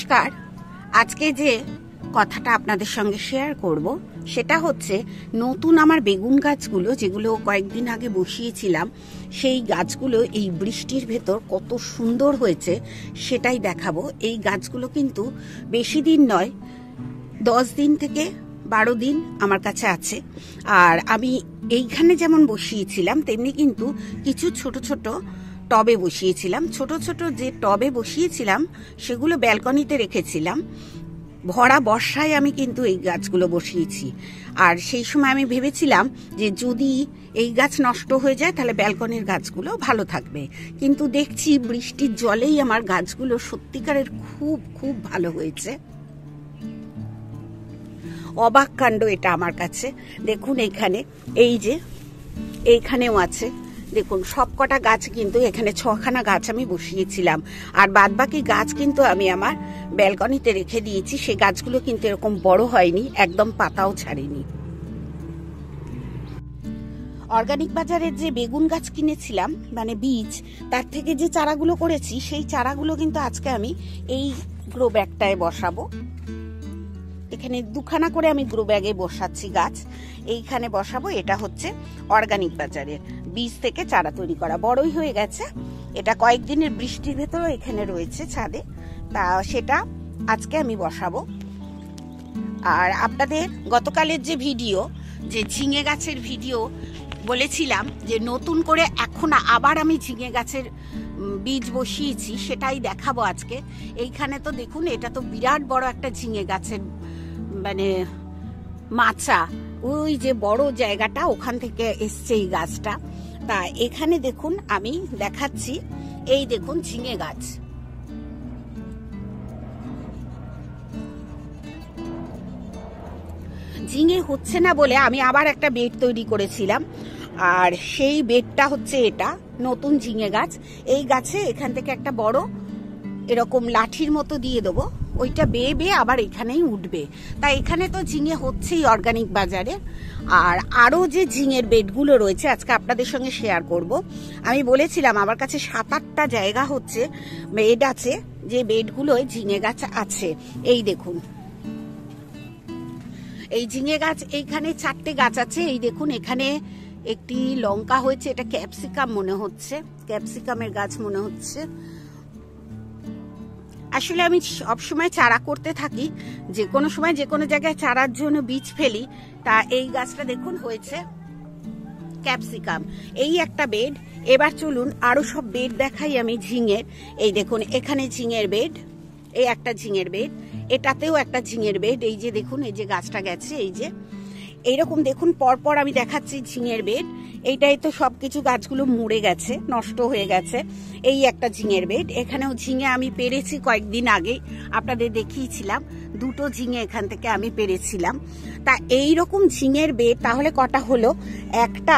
নমস্কার। আজকে যে কথাটা আপনাদের সঙ্গে শেয়ার করব সেটা হচ্ছে নতুন আমার বেগুন গাছগুলো যেগুলো কয়েকদিন আগে বসিয়েছিলাম, সেই গাছগুলো এই বৃষ্টির ভেতর কত সুন্দর হয়েছে সেটাই দেখাবো। এই গাছগুলো কিন্তু বেশি দিন নয়, 10 দিন থেকে 12 দিন আমার কাছে আছে। আর আমি এইখানে যেমন বসিয়েছিলাম তেমনি কিন্তু কিছু ছোট ছোট টবে বসিয়েছিলাম। ছোট ছোট যে টবে বসিয়েছিলাম সেগুলো ব্যালকনিতে রেখেছিলাম। ভরা বর্ষায় আমি কিন্তু এই গাছগুলো বসিয়েছি। আর সেই সময় আমি ভেবেছিলাম যে যদি এই গাছ নষ্ট হয়ে যায় তাহলে ব্যালকনির গাছগুলো ভালো থাকবে, কিন্তু দেখছি বৃষ্টির জলেই আমার গাছগুলো সত্যিকারের খুব খুব ভালো হয়েছে। অবাক কাণ্ড এটা আমার কাছে। দেখুন এই যে এইখানেও আছে, দেখুন সবকটা গাছ কিন্তু এখানে 6খানা গাছ আমি বসিয়েছিলাম, আর বাদবাকি গাছ কিন্তু আমি আমার ব্যালকনিতে রেখে দিয়েছি। সেই গাছগুলো কিন্তু এরকম বড় হয়নি, একদম পাতাও ছাড়েনি। অর্গানিক বাজারের যে বেগুন গাছ কিনেছিলাম মানে বীজ, তার থেকে যে চারাগুলো করেছি সেই চারাগুলো কিন্তু আজকে আমি এই গ্রো ব্যাগটায় বসাবো। এখানে 2খানা করে আমি গ্রো ব্যাগে বসাচ্ছি গাছ, এইখানে বসাবো। এটা হচ্ছে অর্গানিক বাজারের বীজ থেকে চারা তৈরি করা, বড়ই হয়ে গেছে। এটা কয়েকদিনের বৃষ্টির ভেতরে এখানে রয়েছে ছাদে, তা সেটা আজকে আমি বসাবো। আর আপনাদের গতকালের যে ভিডিও, যে ঝিঙে গাছের ভিডিও বলেছিলাম যে নতুন করে এখন আবার আমি ঝিঙে গাছের বীজ বসিয়েছি, সেটাই দেখাবো আজকে। এইখানে তো দেখুন, এটা তো বিরাট বড় একটা ঝিঙে গাছের মানে মাচা, ওই যে বড় জায়গাটা ওখান থেকে এসছে এই গাছটা। তা এখানে দেখুন আমি দেখাচ্ছি, এই দেখুন ঝিঙে গাছ। ঝিঙে হচ্ছে না বলে আমি আবার একটা বেড তৈরি করেছিলাম, আর সেই বেডটা হচ্ছে এটা নতুন ঝিঙে গাছ। এই গাছে এখান থেকে একটা বড় এরকম লাঠির মতো দিয়ে দেবো, ওইটা বেয়ে বেয়ে আবার এখানেই উঠবে। তাই এখানে তো ঝিঙে হচ্ছেই অর্গানিক বাজারে। আর আরও যে ঝিঙের বেডগুলো রয়েছে আজকে আপনাদের সঙ্গে শেয়ার করব। আমি বলেছিলাম আমার কাছে 7-8টা জায়গা হচ্ছে বেড আছে, যে বেডগুলোয় ঝিঙে গাছ আছে। এই দেখুন এই ঝিঙে গাছ, এইখানে 4টে গাছ আছে। এই দেখুন এখানে একটি লঙ্কা হয়েছে, এটা ক্যাপসিকাম মনে হচ্ছে, ক্যাপসিকামের গাছ মনে হচ্ছে। আসলে আমি সবসময় চারা করতে থাকি, যে কোনো সময় যে কোনো জায়গায় চারার জন্য বীজ ফেলি। তা এই গাছটা দেখুন হয়েছে ক্যাপসিকাম। এই একটা বেড। এবার চলুন আরো সব বেড দেখাই আমি ঝিঙের। এই দেখুন এখানে ঝিঙের বেড, এই একটা ঝিঙের বেড, এটাতেও একটা ঝিঙের বেড। এই যে দেখুন এই যে গাছটা গেছে, এই যে এইরকম দেখুন পরপর আমি দেখাচ্ছি ঝিঙের বেড। এইটাই তো সবকিছু গাছগুলো মরে গেছে, নষ্ট হয়ে গেছে। এই একটা ঝিঙের বেড, এখানেও ঝিঙে আমি পেরেছি কয়েকদিন আগে, আপনাদের দেখিয়েছিলাম। 2টো ঝিঙে এখান থেকে আমি পেরেছিলাম। তা এইরকম ঝিঙের বেড তাহলে কটা হলো? একটা,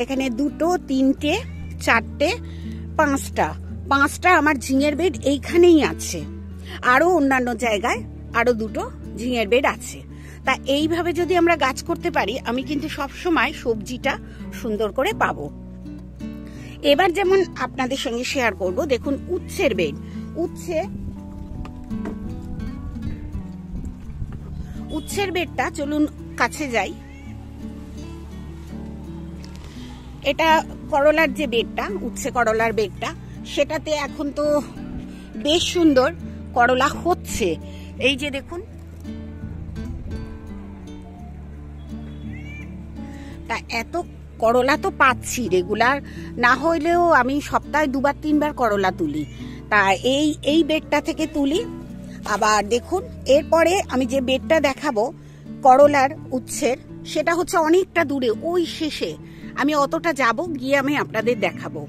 এখানে 2টো, 3টে, 4টে, 5টা আমার ঝিঙের বেড এইখানেই আছে। আরো অন্যান্য জায়গায় আরো 2টো ঝিঙের বেড আছে। তা এইভাবে যদি আমরা গাছ করতে পারি, আমি কিন্তু সব সময় সবজিটা সুন্দর করে পাবো। এবার যেমন আপনাদের সঙ্গে শেয়ার করব, দেখুন উচ্ছের বেড। উচ্ছের বেডটা চলুন কাছে যাই। এটা করলার যে বেডটা, উচ্ছে করলার বেডটা, সেটাতে এখন তো বেশ সুন্দর করলা হচ্ছে। এই যে দেখুন, তা এত করলা তো পাচ্ছি রেগুলার, না হইলেও আমি সপ্তাহে 2-3বার করলা তুলি। তা এই বেডটা থেকে তুলি। আবার দেখুন এরপরে আমি যে বেডটা দেখাবো করলার উচ্ছের, সেটা হচ্ছে অনেকটা দূরে, ওই শেষে। আমি অতটা যাব, গিয়ে আমি আপনাদের দেখাবো।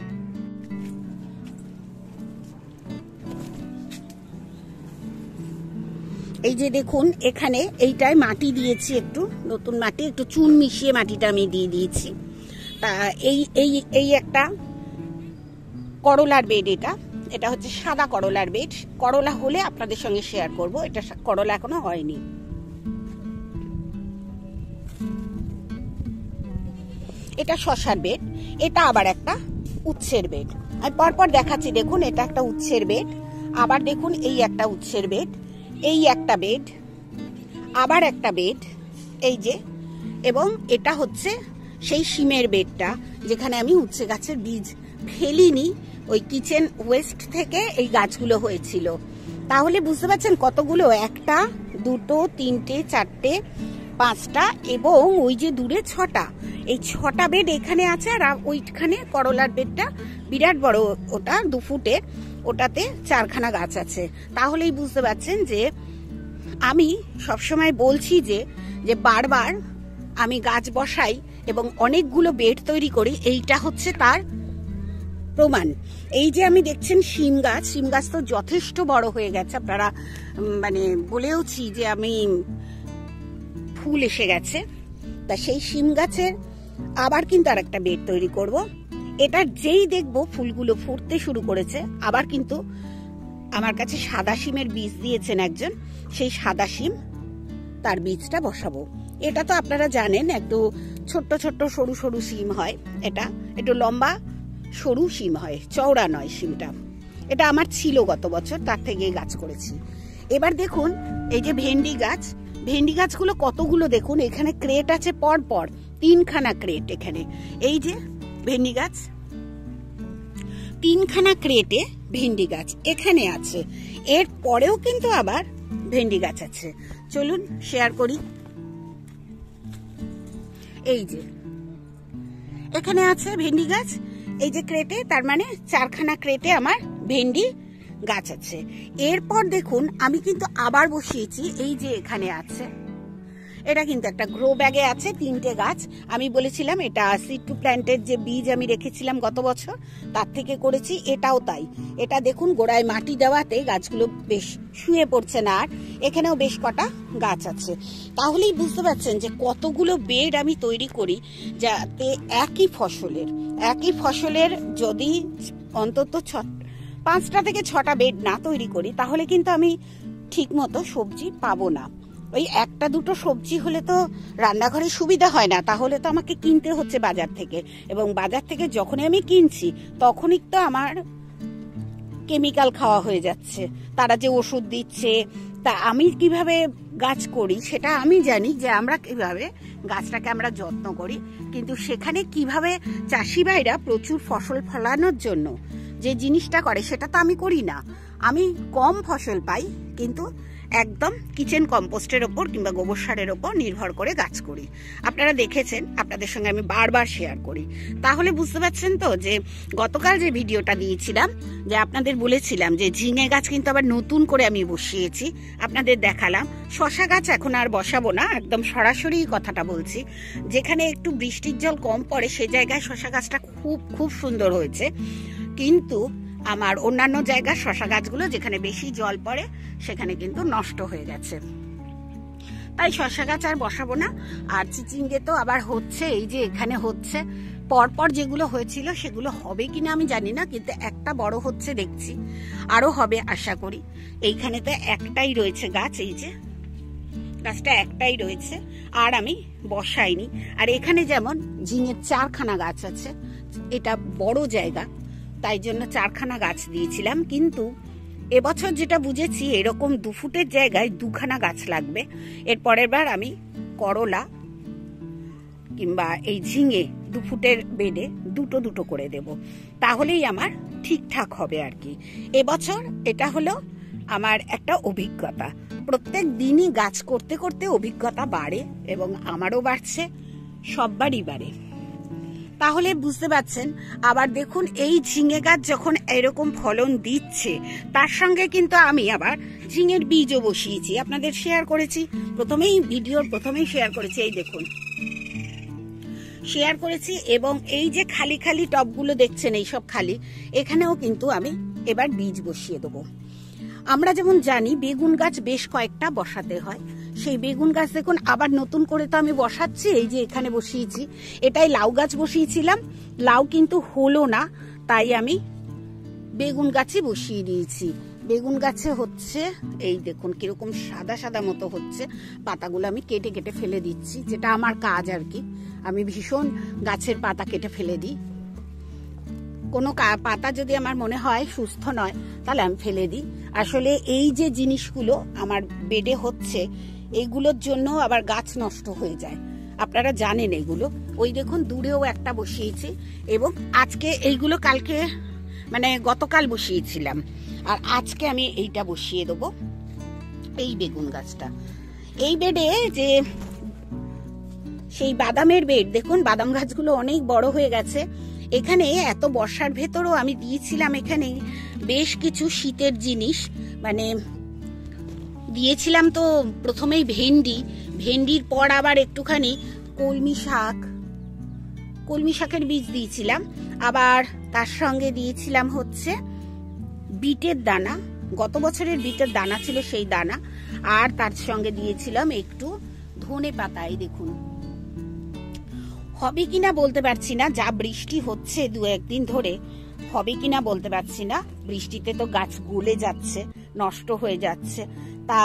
এই যে দেখুন এখানে এইটায় মাটি দিয়েছি, একটু নতুন মাটি, একটু চুন মিশিয়ে মাটিটা আমি দিয়ে দিয়েছি। তা এই একটা করলার বেড। এটা হচ্ছে সাদা করলার বেড। করলা হলে আপনাদের সঙ্গে শেয়ার করব, এটা করলা এখনো হয়নি। এটা শশার বেড। এটা আবার একটা উচ্ছের বেড। আমি পরপর দেখাচ্ছি। দেখুন এটা একটা উচ্ছের বেড, আবার দেখুন এই একটা উচ্ছের বেড, এই একটা বেড, আবার একটা বেড, এই যে, এবং এটা হচ্ছে সেই শিমের বেডটা যেখানে আমি উচ্ছে গাছের বীজ ফেলিনি, ওই কিচেন ওয়েস্ট থেকে এই গাছগুলো হয়েছিল। তাহলে বুঝতে পারছেন কতগুলো, 1টা 2টো 3টে 4টে 5টা এবং ওই যে দূরে 6টা, এই 6টা বেড এখানে আছে। আর ওইখানে করলার বেডটা বিরাট বড়, ওটা 2 ফুটের, ওটাতে 4খানা গাছ আছে। তাহলেই বুঝতে পারছেন যে আমি সবসময় বলছি যে বারবার আমি গাছ বসাই এবং অনেকগুলো বেড তৈরি করি, এইটা হচ্ছে তার প্রমাণ। এই যে আমি দেখছেন শিম গাছ তো যথেষ্ট বড় হয়ে গেছে, আপনারা মানে বলেওছি যে আমি ফুল এসে গেছে। তা সেই শিম গাছের আবার কিন্তু আর একটা বেড তৈরি করব। এটা যেই দেখবো ফুলগুলো ফুটতে শুরু করেছে, আবার কিন্তু আমার কাছে সাদা শিমের বীজ দিয়েছেন একজন, সেই সাদা শিম তার বীজটা বসাবো। এটা তো আপনারা জানেন একটু ছোট্ট ছোট্ট সরু সরু শিম হয়, এটা একটু লম্বা সরু শিম হয়, চওড়া নয় শিমটা। এটা আমার ছিল গত বছর, তার থেকে গাছ করেছি। এবার দেখুন এই যে ভেন্ডি গাছগুলো কতগুলো, দেখুন এখানে ক্রেট আছে পর পর 3খানা ক্রেট। এখানে এই যে ভেন্ডি গাছ, 3খানা ক্রেটে ভেন্ডি গাছ এখানে আছে। এর পরেও কিন্তু আবার ভেন্ডি গাছ আছে। চলুন শেয়ার করি। এই যে এখানে আছে ভেন্ডি গাছ, এই যে ক্রেটে, তার মানে 4খানা ক্রেটে আমার ভেন্ডি গাছ আছে। এরপর দেখুন আমি কিন্তু আবার বসিয়েছি, এই যে এখানে আছে, এটা কিন্তু একটা গ্রো ব্যাগে আছে 3টে গাছ। আমি বলেছিলাম এটা সিড টু প্ল্যান্টের যে বীজ আমি রেখেছিলাম গত বছর, তার থেকে করেছি। এটাও তাই, এটা দেখুন গোড়ায় মাটি দেওয়াতে গাছগুলো বেশ শুয়ে পড়ছে না, আর এখানেও বেশ কটা গাছ আছে। তাহলেই বুঝতে পারছেন যে কতগুলো বেড আমি তৈরি করি, যাতে একই ফসলের যদি অন্তত 5টা থেকে 6টা বেড না তৈরি করি, তাহলে কিন্তু আমি ঠিক মতো সবজি পাবো না। ওই 1টা 2টো সবজি হলে তো রান্নাঘরে সুবিধা হয় না, তাহলে তো আমাকে কিনতে হচ্ছে বাজার থেকে, এবং বাজার থেকে যখনই আমি কিনছি তখনই তো আমার কেমিক্যাল খাওয়া হয়ে যাচ্ছে, তারা যে ওষুধ দিচ্ছে। তা আমি কিভাবে গাছ করি সেটা আমি জানি, যে আমরা কিভাবে গাছটাকে আমরা যত্ন করি, কিন্তু সেখানে কিভাবে চাষি ভাইরা প্রচুর ফসল ফলানোর জন্য যে জিনিসটা করে সেটা তো আমি করি না। আমি কম ফসল পাই, কিন্তু একদম কিচেন কম্পোস্টের ওপর কিংবা গোবর সারের ওপর নির্ভর করে গাছ করি। আপনারা দেখেছেন, আপনাদের সঙ্গে আমি বারবার শেয়ার করি। তাহলে বুঝতে পারছেন তো যে গতকাল যে ভিডিওটা দিয়েছিলাম, যে আপনাদের বলেছিলাম যে ঝিঙে গাছ কিন্তু আবার নতুন করে আমি বসিয়েছি, আপনাদের দেখালাম। শশা গাছ এখন আর বসাবো না, একদম সরাসরি কথাটা বলছি। যেখানে একটু বৃষ্টির জল কম পড়ে সে জায়গায় শশা গাছটা খুব সুন্দর হয়েছে, কিন্তু আমার অন্যান্য জায়গার শশা গাছগুলো যেখানে বেশি জল পড়ে সেখানে কিন্তু নষ্ট হয়ে গেছে। তাই শশা গাছ আর বসাবো না। আর চিচিঙ্গে তো আবার হচ্ছে, এই যে এখানে হচ্ছে, পরপর যেগুলো হয়েছিল সেগুলো হবে কিনা আমি জানি না, কিন্তু একটা বড় হচ্ছে দেখছি, আরো হবে আশা করি। এইখানেতে একটাই রয়েছে গাছ, এই যে গাছটা একটাই রয়েছে, আর আমি বসাইনি। আর এখানে যেমন ঝিঙের 4খানা গাছ আছে, এটা বড় জায়গা, তাই জন্য 4খানা গাছ দিয়েছিলাম। কিন্তু এবছর যেটা বুঝেছি, এরকম 2 ফুটের জায়গায় 2খানা গাছ লাগবে। এর পরের বার আমি করলা কিংবা এই ঝিঙে 2 ফুটের বেডে 2টো করে দেব, তাহলেই আমার ঠিকঠাক হবে আর কি। এবছর এটা হলো আমার একটা অভিজ্ঞতা। প্রত্যেক দিনই গাছ করতে করতে অভিজ্ঞতা বাড়ে, এবং আমারও বাড়ছে, সববারই বাড়ে। তাহলে বুঝতে পারছেন। আবার দেখুন এই ঝিঙে গাছ যখন এরকম ফলন দিচ্ছে, তার সঙ্গে কিন্তু আমি আবার ঝিঙের বীজও বসিয়েছি, আপনাদের শেয়ার করেছি ভিডিওর প্রথমেই শেয়ার করেছি। এই দেখুন শেয়ার করেছি। এবং এই যে খালি খালি টবগুলো দেখছেন, এইসব খালি, এখানেও কিন্তু আমি এবার বীজ বসিয়ে দেবো। আমরা যেমন জানি বেগুন গাছ বেশ কয়েকটা বসাতে হয়, সেই বেগুন গাছ দেখুন আবার নতুন করে তো আমি বসাচ্ছি। এই যে এখানে বসিয়েছি, এটাই লাউ গাছ বসিয়েছিলাম, লাউ কিন্তু হলো না, তাই আমি বেগুন গাছই বসিয়ে দিয়েছি। বেগুন গাছে হচ্ছে, এই দেখুন কিরকম সাদা সাদা মতো হচ্ছে, পাতাগুলো আমি কেটে কেটে ফেলে দিচ্ছি, যেটা আমার কাজ আর কি। আমি ভীষণ গাছের পাতা কেটে ফেলে দিই। কোনো পাতা যদি আমার মনে হয় সুস্থ নয় তাহলে আমি ফেলে দিই। আসলে এই যে জিনিসগুলো আমার বেডে হচ্ছে এইগুলোর জন্য আবার গাছ নষ্ট হয়ে যায়, আপনারা জানেন এগুলো। ওই দেখুন দূরেও একটা বসিয়েছি, এবং আজকে এইগুলো কালকে মানে গতকাল বসিয়েছিলাম, আর আজকে আমি এইটা বসিয়ে দেবো, এই বেগুন গাছটা। এই বেডে যে সেই বাদামের বেড, দেখুন বাদাম গাছগুলো অনেক বড় হয়ে গেছে। এখানে এত বর্ষার ভেতরও আমি দিয়েছিলাম এখানে বেশ কিছু শীতের জিনিস, মানে দিয়েছিলাম তো প্রথমেই ভেন্ডির পর আবার একটুখানি কলমি শাকের বীজ দিয়েছিলাম, আবার তার সঙ্গে দিয়েছিলাম হচ্ছে বিটের দানা, গত বছরের বিটের দানা ছিল সেই দানা, আর তার সঙ্গে দিয়েছিলাম একটু ধনে পাতা। এই দেখুন, হবে কিনা বলতে পারছি না, যা বৃষ্টি হচ্ছে দু একদিন ধরে, হবে কিনা বলতে পারছি না। বৃষ্টিতে তো গাছ গলে যাচ্ছে, নষ্ট হয়ে যাচ্ছে, তা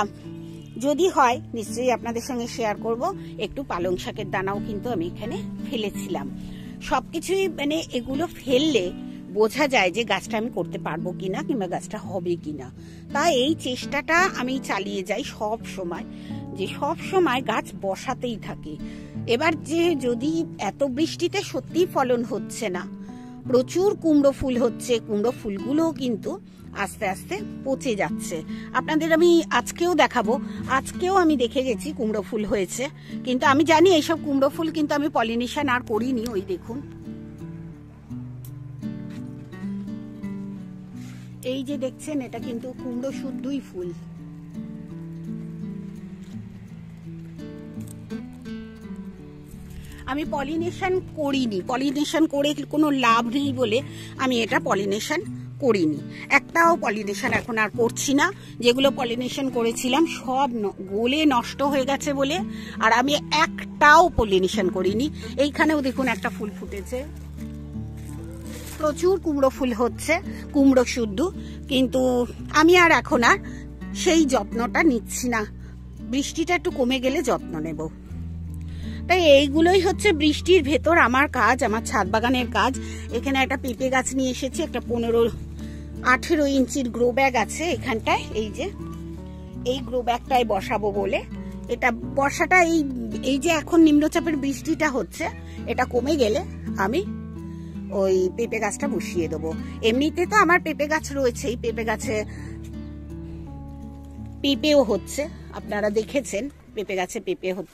যদি হয় নিশ্চয়ই আপনাদের সঙ্গে শেয়ার করব। একটু পালং শাকের দানাও কিন্তু আমি এখানে ফেলেছিলাম। সবকিছুই মানে এগুলো ফেললে বোঝা যায় যে গাছটা আমি করতে পারবো কিনা, কিংবা গাছটা হবে কিনা। তাই এই চেষ্টাটা আমি চালিয়ে যাই সব সময়, যে সব সময় গাছ বসাতেই থাকি। এবার যে যদি এত বৃষ্টিতে সত্যি ফলন হচ্ছে না, প্রচুর কুমড়ো ফুল হচ্ছে, কুমড়ো ফুলগুলোও কিন্তু আস্তে আস্তে পচে যাচ্ছে। আপনাদের আমি আজকেও দেখাবো, আজকেও আমি দেখে গেছি কুমড়ো ফুল হয়েছে, কিন্তু আমি জানি এইসব কুমড়ো ফুল কিন্তু আমি পলিনেশন আর করিনি। ওই দেখুন, এই যে দেখছেন এটা কিন্তু কুমড়ো শুদ্ধই ফুল। আমি পলিনেশন করিনি, পলিনেশন করে কোনো লাভ নেই বলে আমি এটা পলিনেশন করিনি। একটাও পলিনেশন এখন আর করছি না। যেগুলো পলিনেশন করেছিলাম সব গলে নষ্ট হয়ে গেছে বলে আর আমি একটাও পলিনেশন করিনি। এইখানেও দেখুন একটা ফুল ফুটেছে, প্রচুর কুমড়ো ফুল হচ্ছে, কুমড়ো শুদ্ধ, কিন্তু আমি আর এখন আর সেই যত্নটা নিচ্ছি না। বৃষ্টিটা একটু কমে গেলে যত্ন নেব। তাই এইগুলোই হচ্ছে বৃষ্টির ভেতর আমার কাজ, আমার ছাদ বাগানের কাজ। এখানে একটা পেঁপে গাছ নিয়ে এসেছি, একটা 15-18 ইঞ্চির গ্রো ব্যাগ আছে এখানটায়। এই যে এই গ্রো ব্যাগটায় বসাবো বলে, এটা বর্ষাটা এই যে এখন নিম্নচাপের বৃষ্টিটা হচ্ছে, এটা কমে গেলে আমি ওই পেঁপে গাছটা বসিয়ে দেবো। এমনিতে তো আমার পেঁপে গাছ রয়েছেই, পেঁপে গাছে পেঁপেও হচ্ছে, আপনারা দেখেছেন পেঁপে গাছে পেঁপে হচ্ছে।